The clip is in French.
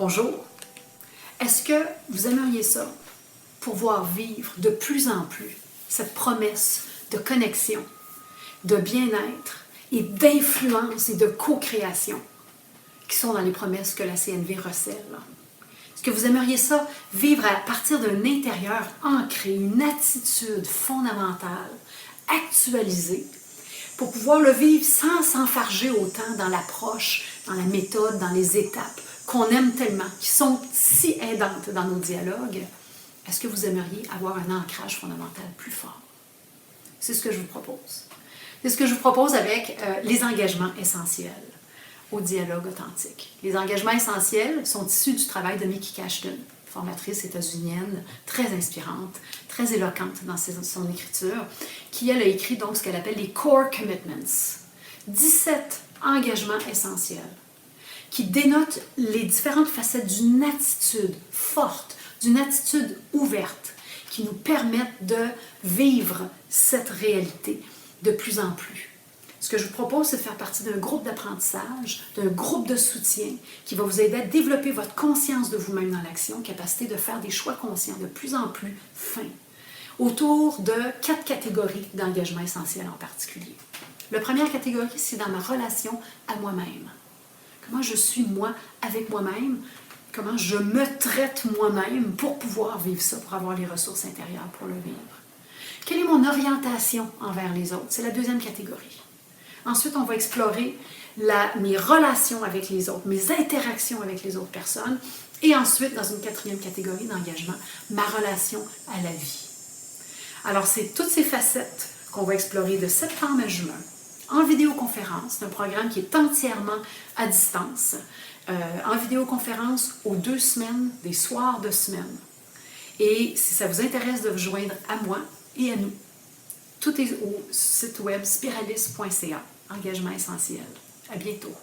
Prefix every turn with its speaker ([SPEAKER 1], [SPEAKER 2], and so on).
[SPEAKER 1] Bonjour. Est-ce que vous aimeriez ça, pouvoir vivre de plus en plus cette promesse de connexion, de bien-être et d'influence et de co-création qui sont dans les promesses que la CNV recèle? Est-ce que vous aimeriez ça, vivre à partir d'un intérieur ancré, une attitude fondamentale, actualisée, pour pouvoir le vivre sans s'enfarger autant dans l'approche, dans la méthode, dans les étapes qu'on aime tellement, qui sont si aidantes dans nos dialogues? Est-ce que vous aimeriez avoir un ancrage fondamental plus fort? C'est ce que je vous propose. C'est ce que je vous propose avec les engagements essentiels au dialogue authentique. Les engagements essentiels sont issus du travail de Mickey Cashton, formatrice états-unienne, très inspirante, très éloquente dans son écriture, qui, elle, a écrit donc ce qu'elle appelle les Core Commitments. 17 engagements essentiels qui dénotent les différentes facettes d'une attitude forte, d'une attitude ouverte, qui nous permettent de vivre cette réalité de plus en plus. Ce que je vous propose, c'est de faire partie d'un groupe d'apprentissage, d'un groupe de soutien qui va vous aider à développer votre conscience de vous-même dans l'action, capacité de faire des choix conscients de plus en plus fins, autour de 4 catégories d'engagements essentiels en particulier. La première catégorie, c'est dans ma relation à moi-même. Comment je suis moi avec moi-même, comment je me traite moi-même pour pouvoir vivre ça, pour avoir les ressources intérieures pour le vivre. Quelle est mon orientation envers les autres? C'est la deuxième catégorie. Ensuite, on va explorer mes relations avec les autres, mes interactions avec les autres personnes. Et ensuite, dans une quatrième catégorie d'engagement, ma relation à la vie. Alors, c'est toutes ces facettes qu'on va explorer de septembre à juin en vidéoconférence. C'est un programme qui est entièrement à distance, en vidéoconférence aux 2 semaines, des soirs de semaine. Et si ça vous intéresse de vous joindre à moi et à nous, tout est au site web spiralis.ca. Engagement essentiel. À bientôt.